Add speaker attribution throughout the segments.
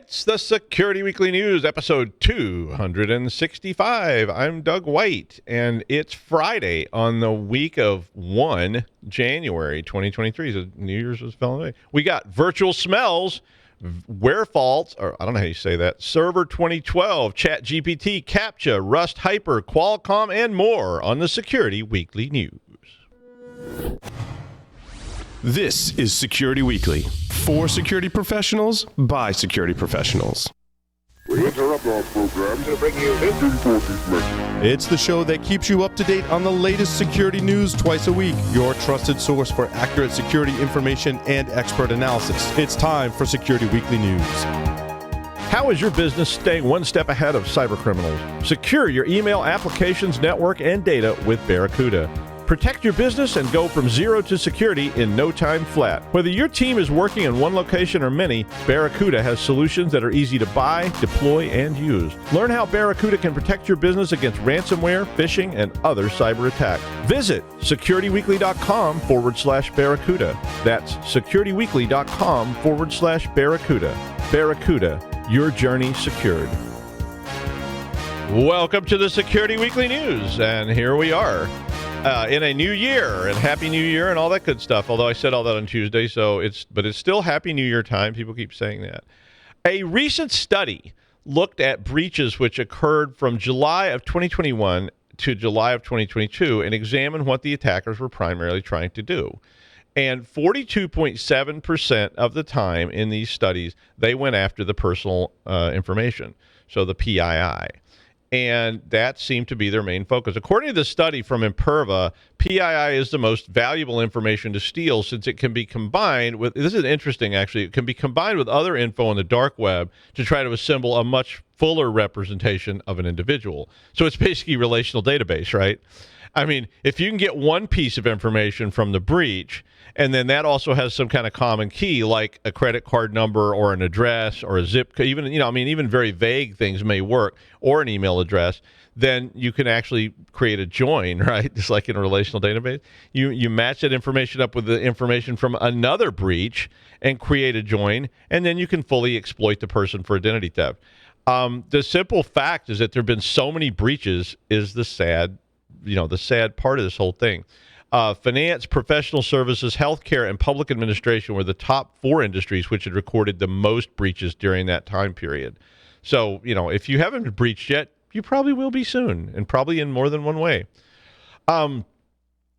Speaker 1: It's the Security Weekly News, episode 265. I'm Doug White, and it's Friday on the week of 1 January 2023. So New Year's was falling away. We got virtual smells, Werfault, or I don't know how you say that, Server 2012, ChatGPT, Captcha, Rust Hyper, Qualcomm, and more on the Security Weekly News.
Speaker 2: This is Security Weekly, for security professionals, by security professionals.
Speaker 3: We interrupt our program to bring you this important message.
Speaker 4: It's the show that keeps you up to date on the latest security news twice a week. Your trusted source for accurate security information and expert analysis. It's time for Security Weekly News.
Speaker 1: How is your business staying one step ahead of cyber criminals? Secure your email applications, network, and data with Barracuda. Protect your business and go from zero to security in no time flat. Whether your team is working in one location or many, Barracuda has solutions that are easy to buy, deploy, and use. Learn how Barracuda can protect your business against ransomware, phishing, and other cyber attacks. Visit securityweekly.com/Barracuda. That's securityweekly.com/Barracuda. Barracuda, your journey secured. Welcome to the Security Weekly News, and here we are. In a new year, and Happy New Year and all that good stuff. Although I said all that on Tuesday, but it's still Happy New Year time. People keep saying that. A recent study looked at breaches which occurred from July of 2021 to July of 2022 and examined what the attackers were primarily trying to do. And 42.7% of the time in these studies, they went after the personal information, so the PII. And that seemed to be their main focus. According to the study from Imperva, PII is the most valuable information to steal since it can be combined with, this is interesting actually, it can be combined with other info on the dark web to try to assemble a much fuller representation of an individual. So it's basically a relational database, right? I mean, if you can get one piece of information from the breach, and then that also has some kind of common key, like a credit card number or an address or a zip code, even very vague things may work, or an email address, then you can actually create a join, right? Just like in a relational database. You match that information up with the information from another breach and create a join, and then you can fully exploit the person for identity theft. The simple fact is that there have been so many breaches is the sad part of this whole thing. Finance, professional services, healthcare, and public administration were the top 4 industries which had recorded the most breaches during that time period. So, if you haven't been breached yet, you probably will be soon, and probably in more than one way.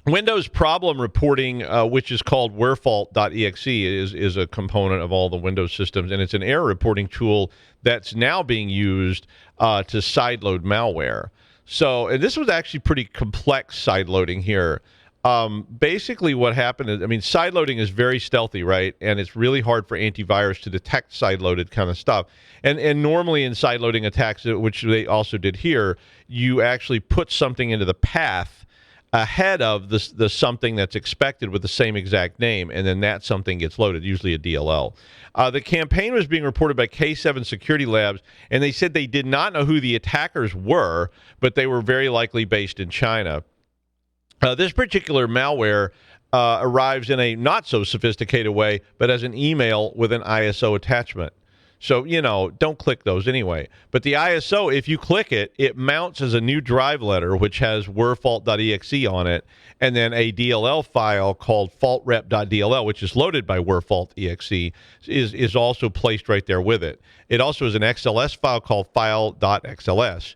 Speaker 1: Windows problem reporting, which is called Werfault.exe, is a component of all the Windows systems, and it's an error reporting tool that's now being used to sideload malware. So, and this was actually pretty complex sideloading here. Basically what happened is, sideloading is very stealthy, right? And it's really hard for antivirus to detect sideloaded kind of stuff. And normally in sideloading attacks, which they also did here, you actually put something into the path ahead of the something that's expected with the same exact name, and then that something gets loaded, usually a DLL. The campaign was being reported by K7 Security Labs, and they said they did not know who the attackers were, but they were very likely based in China. This particular malware arrives in a not-so-sophisticated way, but as an email with an ISO attachment. So, don't click those anyway. But the ISO, if you click it, it mounts as a new drive letter, which has Werfault.exe on it, and then a DLL file called faultrep.dll, which is loaded by Werfault.exe, is also placed right there with it. It also has an XLS file called file.xls.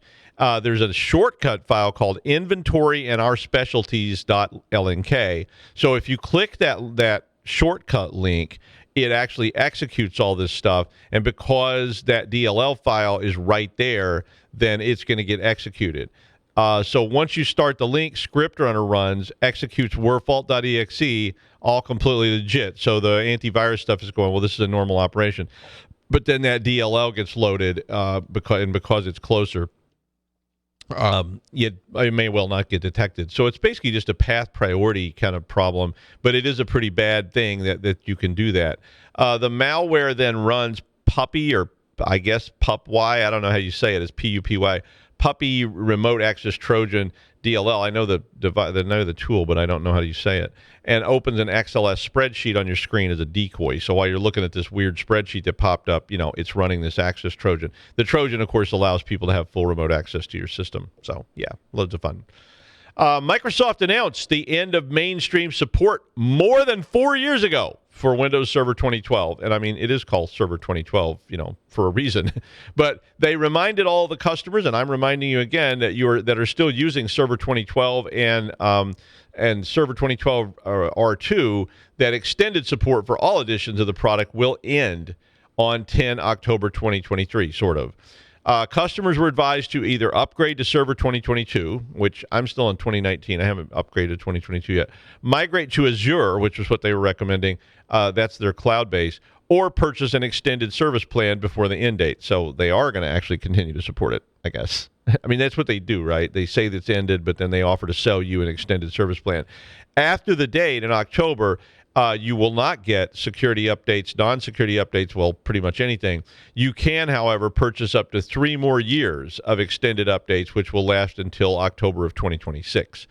Speaker 1: There's a shortcut file called inventory and our specialties.lnk. So if you click that shortcut link, it actually executes all this stuff. And because that DLL file is right there, then it's going to get executed. So once you start the link, script runner runs, executes Werfault.exe, all completely legit. So the antivirus stuff is going, well, this is a normal operation. But then that DLL gets loaded because it's closer. It may well not get detected. So it's basically just a path priority kind of problem, but it is a pretty bad thing that you can do that. The malware then runs puppy, or I guess PupY, I don't know how you say it, it's PUPY, puppy remote access Trojan DLL. I know the tool, but I don't know how you say it. And opens an XLS spreadsheet on your screen as a decoy. So while you're looking at this weird spreadsheet that popped up, it's running this access Trojan. The Trojan, of course, allows people to have full remote access to your system. So yeah, loads of fun. Microsoft announced the end of mainstream support more than 4 years ago for Windows Server 2012. And I mean, it is called Server 2012, for a reason. But they reminded all the customers, and I'm reminding you again, that are still using Server 2012 and Server 2012 R2, that extended support for all editions of the product will end on 10 October 2023, sort of. Customers were advised to either upgrade to Server 2022, which I'm still in 2019. I haven't upgraded to 2022 yet. Migrate to Azure, which was what they were recommending. That's their cloud base. Or purchase an extended service plan before the end date. So they are going to actually continue to support it, I guess. I mean, that's what they do, right? They say that's ended, but then they offer to sell you an extended service plan. After the date in October, you will not get security updates, non-security updates, well, pretty much anything. You can, however, purchase up to 3 more years of extended updates, which will last until October of 2026.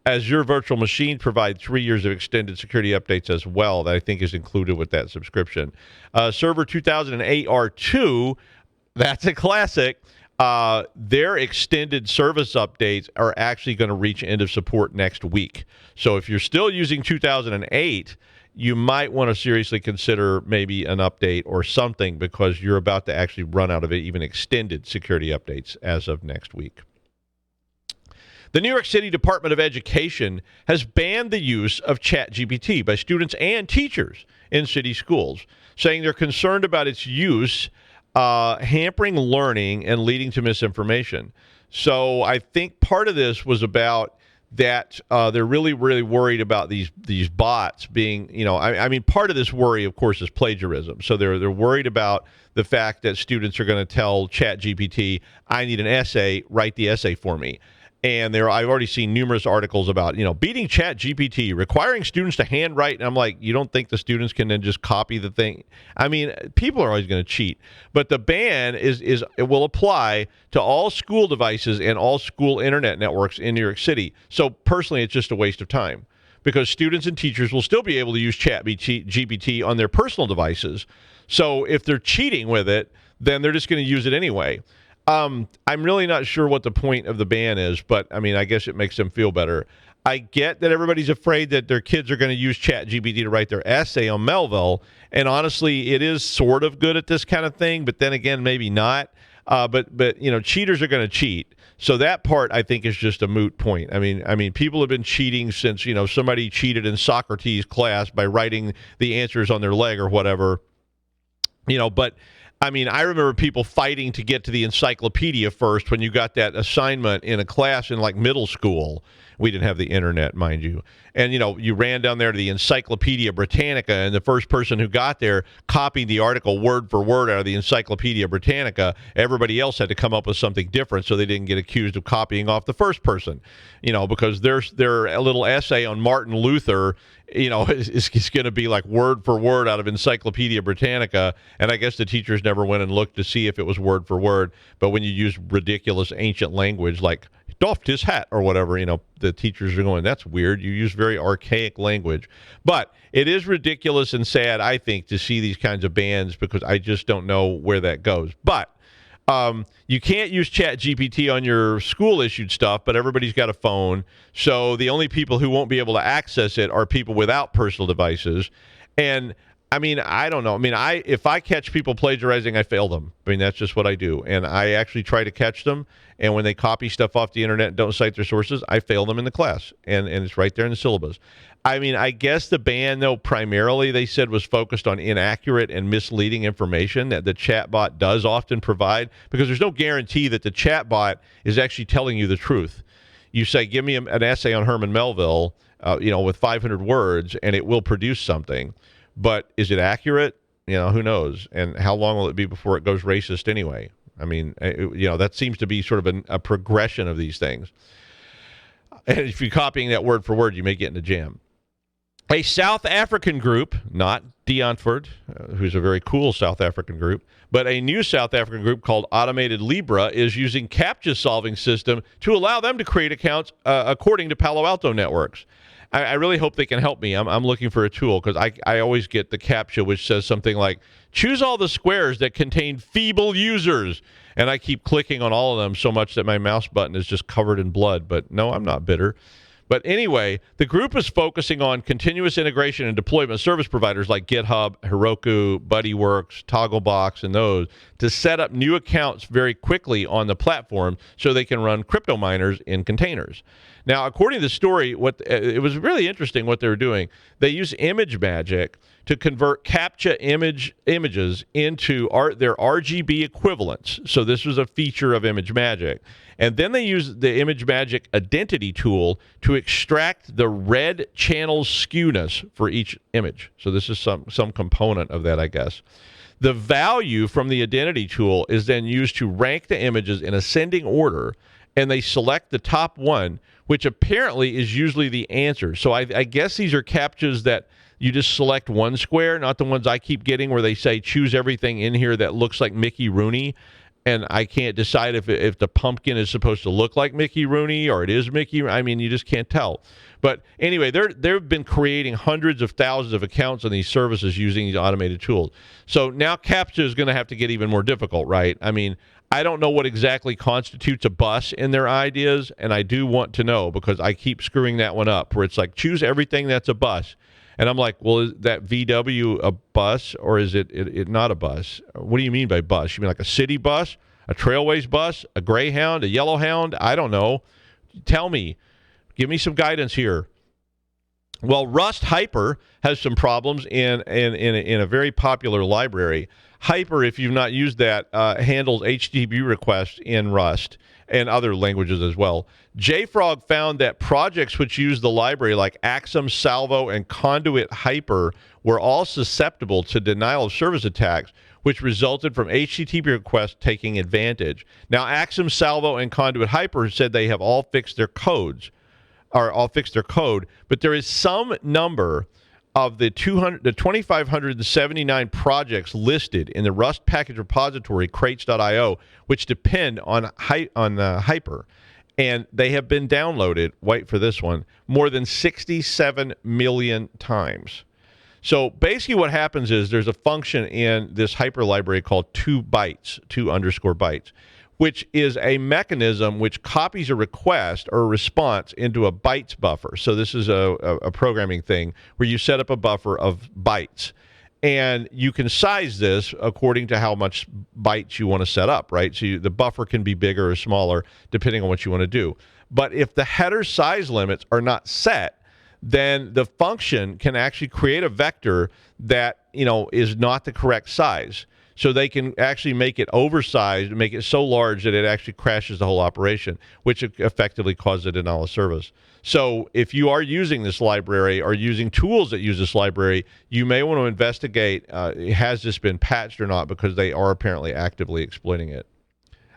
Speaker 1: Azure Virtual Machine provide 3 years of extended security updates as well, that I think is included with that subscription. Server 2008 R2, that's a classic. Their extended service updates are actually going to reach end of support next week. So if you're still using 2008, you might want to seriously consider maybe an update or something, because you're about to actually run out of it, even extended security updates as of next week. The New York City Department of Education has banned the use of ChatGPT by students and teachers in city schools, saying they're concerned about its use hampering learning and leading to misinformation. So I think part of this was about that they're really, really worried about these bots being, I mean, part of this worry, of course, is plagiarism. So they're worried about the fact that students are going to tell ChatGPT, I need an essay, write the essay for me. And I've already seen numerous articles about, beating ChatGPT, requiring students to handwrite. And I'm like, you don't think the students can then just copy the thing? I mean, people are always going to cheat. But the ban it will apply to all school devices and all school internet networks in New York City. So personally, it's just a waste of time, because students and teachers will still be able to use ChatGPT on their personal devices. So if they're cheating with it, then they're just going to use it anyway. I'm really not sure what the point of the ban is, but I mean, I guess it makes them feel better. I get that everybody's afraid that their kids are going to use ChatGPT to write their essay on Melville, and honestly, it is sort of good at this kind of thing, but then again, maybe not. But cheaters are going to cheat, so that part I think is just a moot point. I mean, people have been cheating since somebody cheated in Socrates' class by writing the answers on their leg or whatever. But I mean, I remember people fighting to get to the encyclopedia first when you got that assignment in a class in like middle school. We didn't have the internet, mind you. And, you ran down there to the Encyclopedia Britannica, and the first person who got there copied the article word for word out of the Encyclopedia Britannica. Everybody else had to come up with something different so they didn't get accused of copying off the first person, because their little essay on Martin Luther, is going to be like word for word out of Encyclopedia Britannica. And I guess the teachers never went and looked to see if it was word for word. But when you use ridiculous ancient language like doffed his hat or whatever, the teachers are going, that's weird. You use very archaic language. But it is ridiculous and sad, I think, to see these kinds of bans, because I just don't know where that goes. But you can't use ChatGPT on your school-issued stuff, but everybody's got a phone. So the only people who won't be able to access it are people without personal devices. And I mean, I don't know. I mean, if I catch people plagiarizing, I fail them. I mean, that's just what I do. And I actually try to catch them. And when they copy stuff off the internet and don't cite their sources, I fail them in the class. And it's right there in the syllabus. I mean, I guess the ban, though, primarily, they said, was focused on inaccurate and misleading information that the chatbot does often provide, because there's no guarantee that the chatbot is actually telling you the truth. You say, give me an essay on Herman Melville, with 500 words, and it will produce something. But is it accurate? Who knows? And how long will it be before it goes racist anyway? I mean, that seems to be sort of a progression of these things. And if you're copying that word for word, you may get in a jam. A South African group, not Deonford, who's a very cool South African group, but a new South African group called Automated Libra is using Captcha solving system to allow them to create accounts according to Palo Alto networks. I really hope they can help me. I'm looking for a tool because I always get the Captcha, which says something like, choose all the squares that contain feeble users. And I keep clicking on all of them so much that my mouse button is just covered in blood. But no, I'm not bitter. But anyway, the group is focusing on continuous integration and deployment of service providers like GitHub, Heroku, BuddyWorks, Togglebox, and those to set up new accounts very quickly on the platform so they can run crypto miners in containers. Now, according to the story, it was really interesting what they were doing. They use image magic to convert Captcha images into their RGB equivalents. So this was a feature of Image Magic. And then they use the Image Magic identity tool to extract the red channel skewness for each image. So this is some component of that, I guess. The value from the identity tool is then used to rank the images in ascending order, and they select the top one, which apparently is usually the answer. So I guess these are CAPTCHAs that you just select one square, not the ones I keep getting where they say choose everything in here that looks like Mickey Rooney. And I can't decide if the pumpkin is supposed to look like Mickey Rooney or it is Mickey. I mean, you just can't tell. But anyway, they've been creating hundreds of thousands of accounts on these services using these automated tools. So now Captcha is going to have to get even more difficult, right? I mean, I don't know what exactly constitutes a bus in their ideas, and I do want to know because I keep screwing that one up where it's like choose everything that's a bus. And I'm like, well, is that VW a bus or is it not a bus? What do you mean by bus? You mean like a city bus, a Trailways bus, a Greyhound, a Yellowhound? I don't know. Tell me. Give me some guidance here. Well, Rust Hyper has some problems in a very popular library. Hyper, if you've not used that, handles HTTP requests in Rust and other languages as well. JFrog found that projects which use the library like Axum, Salvo, and Conduit Hyper were all susceptible to denial of service attacks, which resulted from HTTP requests taking advantage. Now, Axum, Salvo, and Conduit Hyper said they have all fixed their code, but there is some number of the 2,579 projects listed in the Rust package repository crates.io, which depend on Hyper, and they have been downloaded, wait for this one, more than 67 million times. So basically what happens is there's a function in this Hyper library called 2_bytes, which is a mechanism which copies a request or a response into a bytes buffer. So this is a programming thing where you set up a buffer of bytes. And you can size this according to how much bytes you want to set up, right? So the buffer can be bigger or smaller depending on what you want to do. But if the header size limits are not set, then the function can actually create a vector that, is not the correct size. So they can actually make it oversized, make it so large that it actually crashes the whole operation, which effectively causes a denial of service. So if you are using this library or using tools that use this library, you may want to investigate, has this been patched or not, because they are apparently actively exploiting it.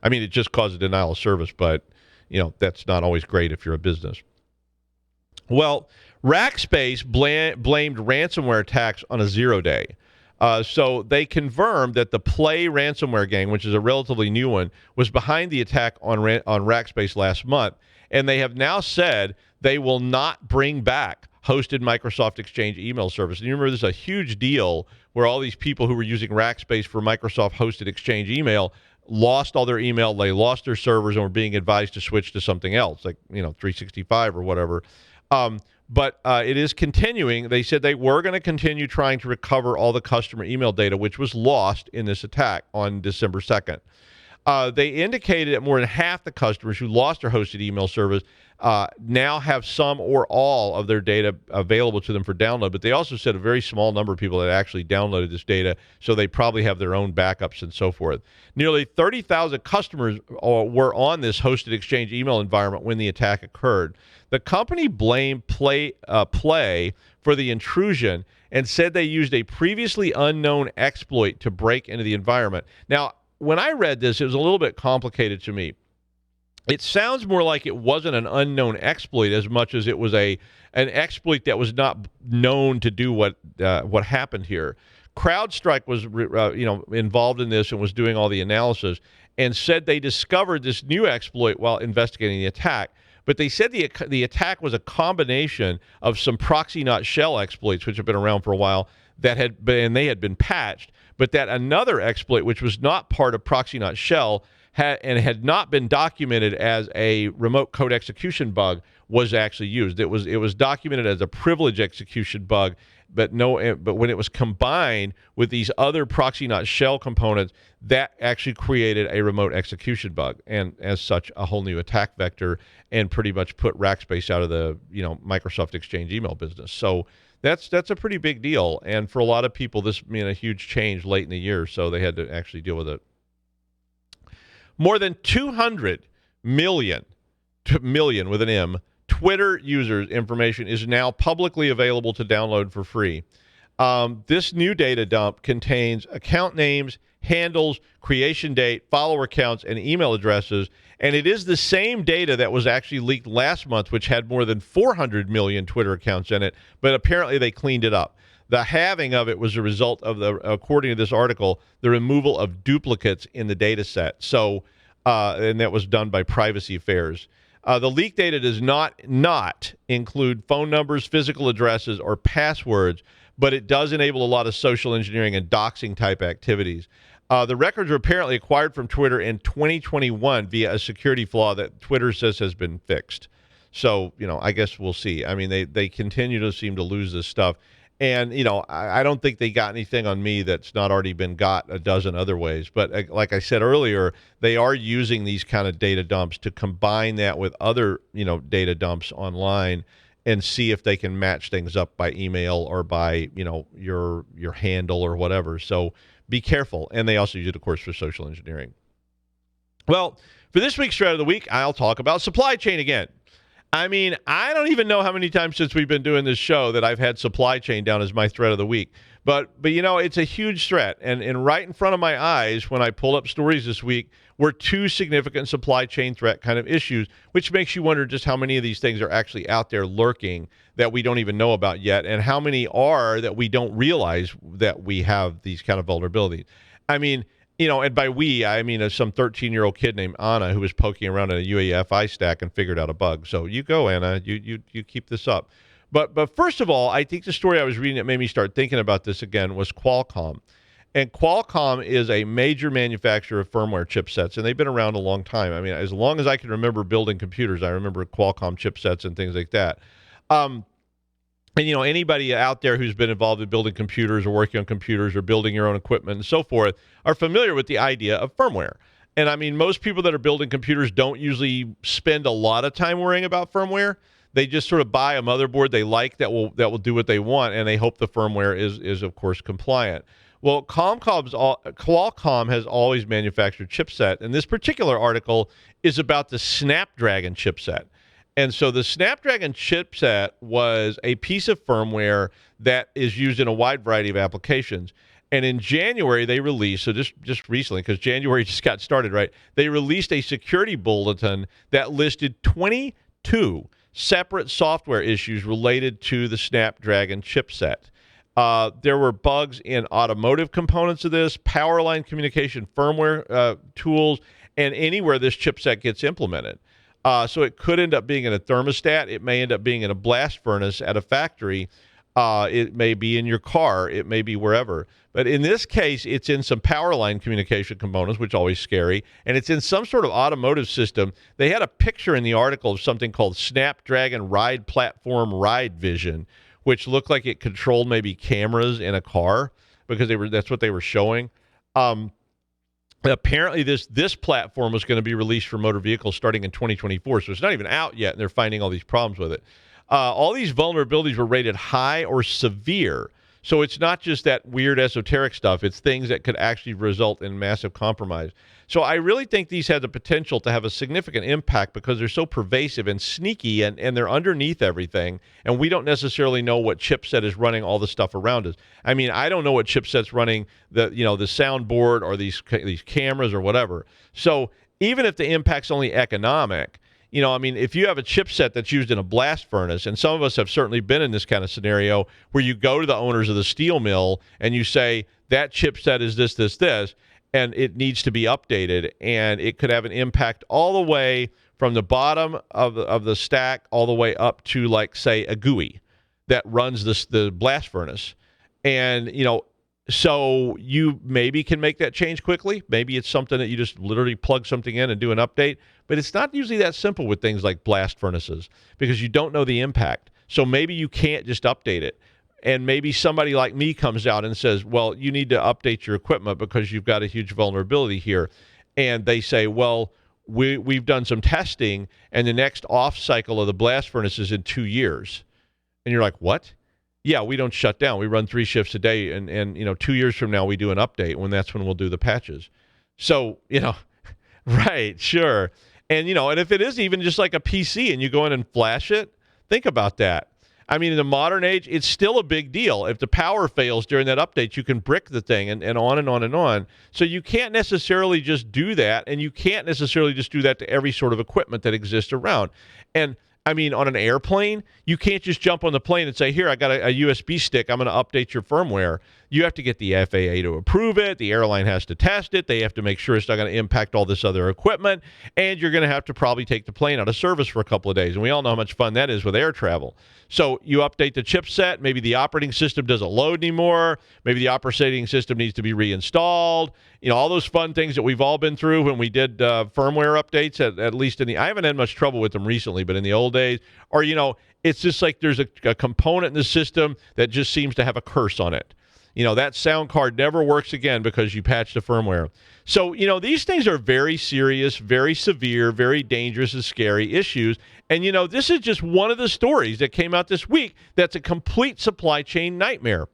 Speaker 1: I mean, it just causes a denial of service, but, that's not always great if you're a business. Well, Rackspace blamed ransomware attacks on a 0-day. So they confirmed that the Play ransomware gang, which is a relatively new one, was behind the attack on Rackspace last month. And they have now said they will not bring back hosted Microsoft Exchange email service. And you remember this is a huge deal where all these people who were using Rackspace for Microsoft hosted Exchange email lost all their email, they lost their servers, and were being advised to switch to something else, like 365 or whatever. But it is continuing. They said they were going to continue trying to recover all the customer email data, which was lost in this attack on December 2nd. They indicated that more than half the customers who lost their hosted email service now have some or all of their data available to them for download. But they also said a very small number of people that actually downloaded this data, so they probably have their own backups and so forth. Nearly 30,000 customers were on this hosted Exchange email environment when the attack occurred. The company blamed Play for the intrusion and said they used a previously unknown exploit to break into the environment. Now, when I read this, it was a little bit complicated to me. it sounds more like it wasn't an unknown exploit as much as it was an exploit that was not known to do what happened here. CrowdStrike was involved in this and was doing all the analysis and said they discovered this new exploit while investigating the attack. But they said the attack was a combination of some proxy not shell exploits, which have been around for a while, they had been patched, but that another exploit, which was not part of proxy not shell, had not been documented as a remote code execution bug, was actually used. It was documented as a privilege execution bug, but when it was combined with these other proxy not shell components, that actually created a remote execution bug, and as such, a whole new attack vector, and pretty much put Rackspace out of the Microsoft Exchange email business. So that's a pretty big deal, and for a lot of people, this meant a huge change late in the year, so they had to actually deal with it. More than 200 million with an M, Twitter users' information is now publicly available to download for free. This new data dump contains account names, handles, creation date, follower counts, and email addresses, and it is the same data that was actually leaked last month, which had more than 400 million Twitter accounts in it, but apparently they cleaned it up. The halving of it was a result of, according to this article, the removal of duplicates in the data set. So, and that was done by Privacy Affairs. The leaked data does not include phone numbers, physical addresses, or passwords, but it does enable a lot of social engineering and doxing type activities. The records were apparently acquired from Twitter in 2021 via a security flaw that Twitter says has been fixed. So, I guess we'll see. I mean, they continue to seem to lose this stuff. And, I don't think they got anything on me that's not already been got a dozen other ways. But like I said earlier, they are using these kind of data dumps to combine that with other, data dumps online and see if they can match things up by email or by, your handle or whatever. So be careful. And they also use it, of course, for social engineering. Well, for this week's Thread of the Week, I'll talk about supply chain again. I mean, I don't even know how many times since we've been doing this show that I've had supply chain down as my threat of the week. But it's a huge threat. And right in front of my eyes, when I pull up stories this week, were two significant supply chain threat kind of issues, which makes you wonder just how many of these things are actually out there lurking that we don't even know about yet, and how many are that we don't realize that we have these kind of vulnerabilities. I mean, and by we, I mean some 13-year-old kid named Anna who was poking around in a UEFI stack and figured out a bug. So you go, Anna. You keep this up. But first of all, I think the story I was reading that made me start thinking about this again was Qualcomm. And Qualcomm is a major manufacturer of firmware chipsets, and they've been around a long time. I mean, as long as I can remember building computers, I remember Qualcomm chipsets and things like that. And, anybody out there who's been involved in building computers or working on computers or building your own equipment and so forth are familiar with the idea of firmware. And I mean, most people that are building computers don't usually spend a lot of time worrying about firmware. They just sort of buy a motherboard they like that will do what they want, and they hope the firmware is of course compliant. Well, Qualcomm has always manufactured chipset, and this particular article is about the Snapdragon chipset. And so the Snapdragon chipset was a piece of firmware that is used in a wide variety of applications. And in January, they released, so just recently, because January just got started, right? They released a security bulletin that listed 22 separate software issues related to the Snapdragon chipset. There were bugs in automotive components of this, power line communication firmware tools, and anywhere this chipset gets implemented. So it could end up being in a thermostat. It may end up being in a blast furnace at a factory. It may be in your car. It may be wherever. But in this case, it's in some power line communication components, which is always scary, and it's in some sort of automotive system. They had a picture in the article of something called Snapdragon Ride Platform Ride Vision, which looked like it controlled maybe cameras in a car because that's what they were showing. Apparently, this platform was going to be released for motor vehicles starting in 2024, so it's not even out yet, and they're finding all these problems with it. All these vulnerabilities were rated high or severe, so it's not just that weird esoteric stuff. It's things that could actually result in massive compromise. So I really think these had the potential to have a significant impact because they're so pervasive and sneaky, and they're underneath everything, and we don't necessarily know what chipset is running all the stuff around us. I mean, I don't know what chipset's running the soundboard or these cameras or whatever. So even if the impact's only economic, if you have a chipset that's used in a blast furnace, and some of us have certainly been in this kind of scenario where you go to the owners of the steel mill and you say, that chipset is this, and it needs to be updated, and it could have an impact all the way from the bottom of the stack all the way up to, like, say, a GUI that runs the blast furnace. And, so you maybe can make that change quickly. Maybe it's something that you just literally plug something in and do an update. But it's not usually that simple with things like blast furnaces because you don't know the impact. So maybe you can't just update it. And maybe somebody like me comes out and says, well, you need to update your equipment because you've got a huge vulnerability here. And they say, well, we've done some testing, and the next off cycle of the blast furnace is in 2 years. And you're like, what? Yeah, we don't shut down. We run 3 shifts a day, and 2 years from now we do an update that's when we'll do the patches. So, right, sure. And, and if it is even just like a PC and you go in and flash it, think about that. I mean, in the modern age, it's still a big deal. If the power fails during that update, you can brick the thing and on and on and on. So you can't necessarily just do that, and you can't necessarily just do that to every sort of equipment that exists around. And I mean, on an airplane, you can't just jump on the plane and say, here, I got a USB stick. I'm going to update your firmware. You have to get the FAA to approve it. The airline has to test it. They have to make sure it's not going to impact all this other equipment. And you're going to have to probably take the plane out of service for a couple of days. And we all know how much fun that is with air travel. So you update the chipset. Maybe the operating system doesn't load anymore. Maybe the operating system needs to be reinstalled. All those fun things that we've all been through when we did firmware updates, at least I haven't had much trouble with them recently, but in the old days, or, it's just like there's a component in the system that just seems to have a curse on it. That sound card never works again because you patched the firmware. So, these things are very serious, very severe, very dangerous and scary issues. And, this is just one of the stories that came out this week that's a complete supply chain nightmare.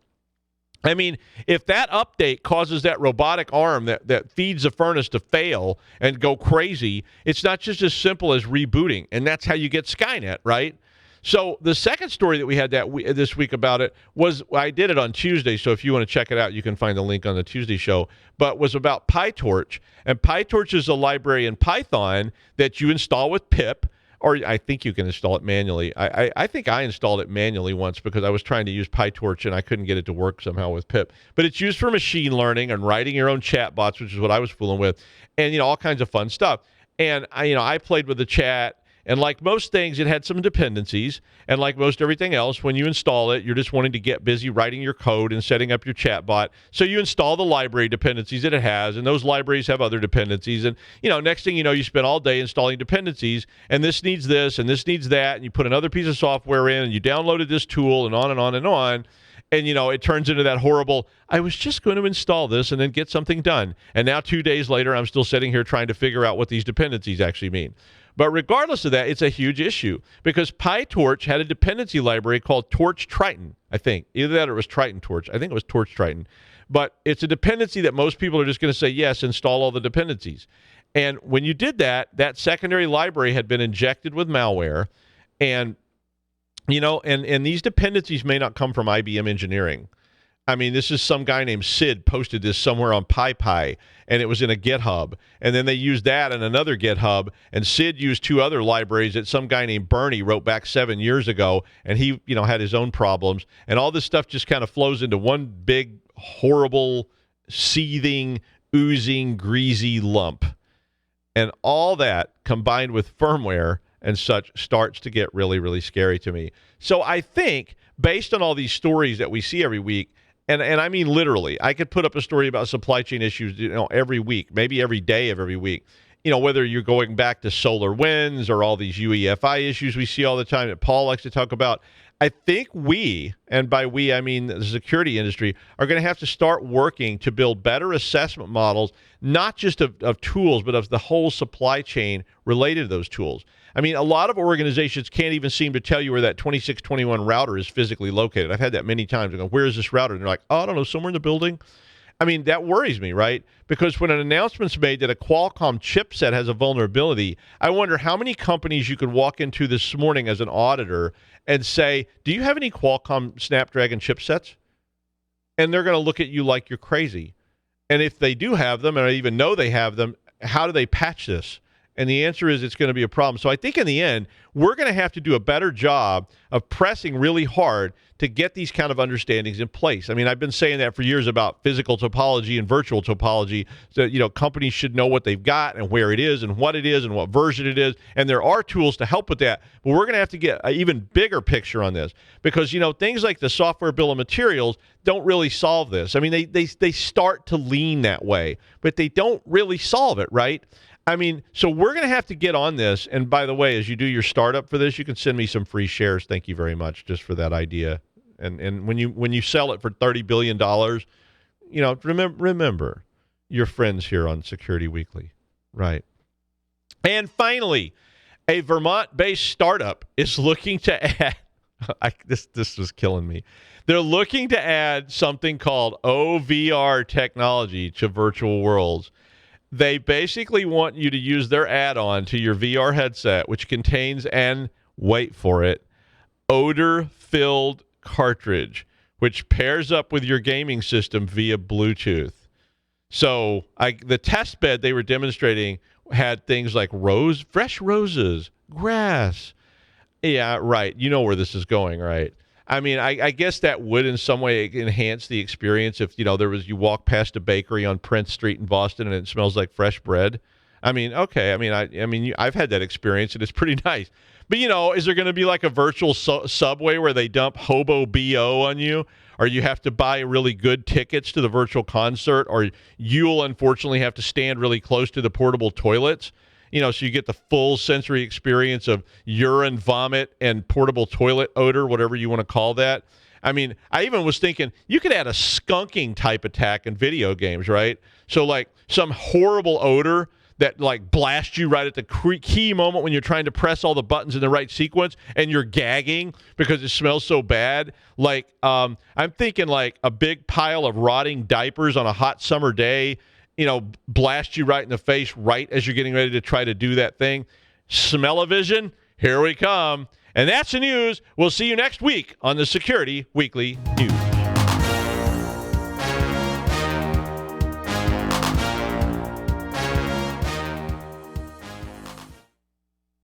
Speaker 1: I mean, if that update causes that robotic arm that feeds the furnace to fail and go crazy, it's not just as simple as rebooting. And that's how you get Skynet, right? So the second story that we had this week about it was, I did it on Tuesday, so if you want to check it out, you can find the link on the Tuesday show, but was about PyTorch. And PyTorch is a library in Python that you install with pip, or I think you can install it manually. I think I installed it manually once because I was trying to use PyTorch and I couldn't get it to work somehow with pip. But it's used for machine learning and writing your own chatbots, which is what I was fooling with, and all kinds of fun stuff. And I played with the chat. And like most things, it had some dependencies. And like most everything else, when you install it, you're just wanting to get busy writing your code and setting up your chatbot. So you install the library dependencies that it has, and those libraries have other dependencies. And, next thing you know, you spend all day installing dependencies, and this needs this, and this needs that, and you put another piece of software in, and you downloaded this tool, and on and on and on. And, it turns into that horrible, I was just going to install this and then get something done. And now 2 days later, I'm still sitting here trying to figure out what these dependencies actually mean. But regardless of that, it's a huge issue because PyTorch had a dependency library called Torch Triton, I think. Either that or it was Triton Torch. I think it was Torch Triton. But it's a dependency that most people are just going to say, yes, install all the dependencies. And when you did that, that secondary library had been injected with malware. And, and these dependencies may not come from IBM engineering. I mean, this is some guy named Sid posted this somewhere on PyPy, and it was in a GitHub. And then they used that in another GitHub, and Sid used 2 other libraries that some guy named Bernie wrote back 7 years ago, and he, had his own problems. And all this stuff just kind of flows into one big, horrible, seething, oozing, greasy lump. And all that combined with firmware and such starts to get really, really scary to me. So I think, based on all these stories that we see every week, and I mean literally, I could put up a story about supply chain issues, every week, maybe every day of every week. Whether you're going back to solar winds or all these UEFI issues we see all the time that Paul likes to talk about. I think we, and by we I mean the security industry, are going to have to start working to build better assessment models, not just of tools, but of the whole supply chain related to those tools. I mean, a lot of organizations can't even seem to tell you where that 2621 router is physically located. I've had that many times. I go, where is this router? And they're like, oh, I don't know, somewhere in the building. I mean, that worries me, right? Because when an announcement's made that a Qualcomm chipset has a vulnerability, I wonder how many companies you could walk into this morning as an auditor and say, do you have any Qualcomm Snapdragon chipsets? And they're going to look at you like you're crazy. And if they do have them, and I even know they have them, how do they patch this? And the answer is it's going to be a problem. So I think in the end, we're going to have to do a better job of pressing really hard to get these kind of understandings in place. I mean, I've been saying that for years about physical topology and virtual topology. So, companies should know what they've got and where it is and what version it is. And there are tools to help with that. But we're going to have to get an even bigger picture on this because, things like the software bill of materials don't really solve this. I mean, they start to lean that way, but they don't really solve it, right? I mean, so we're going to have to get on this. And by the way, as you do your startup for this, you can send me some free shares. Thank you very much just for that idea. And when you sell it for $30 billion, remember your friends here on Security Weekly, right? And finally, a Vermont-based startup is looking to add. This was killing me. They're looking to add something called OVR technology to virtual worlds. They basically want you to use their add-on to your VR headset, which contains an, wait for it, odor-filled cartridge, which pairs up with your gaming system via Bluetooth. So the test bed they were demonstrating had things like fresh roses, grass. Yeah, right. You know where this is going, right? I mean, I guess that would in some way enhance the experience if, you walk past a bakery on Prince Street in Boston and it smells like fresh bread. I mean, okay. I've had that experience and it's pretty nice. But, is there going to be like a virtual subway where they dump hobo BO on you? Or you have to buy really good tickets to the virtual concert? Or you'll unfortunately have to stand really close to the portable toilets? So you get the full sensory experience of urine, vomit, and portable toilet odor, whatever you want to call that. I mean, I even was thinking you could add a skunking type attack in video games, right? So like some horrible odor that like blasts you right at the key moment when you're trying to press all the buttons in the right sequence and you're gagging because it smells so bad. Like I'm thinking like a big pile of rotting diapers on a hot summer day, blast you right in the face right as you're getting ready to try to do that thing. Smell-o-vision, here we come. And that's the news. We'll see you next week on the Security Weekly News.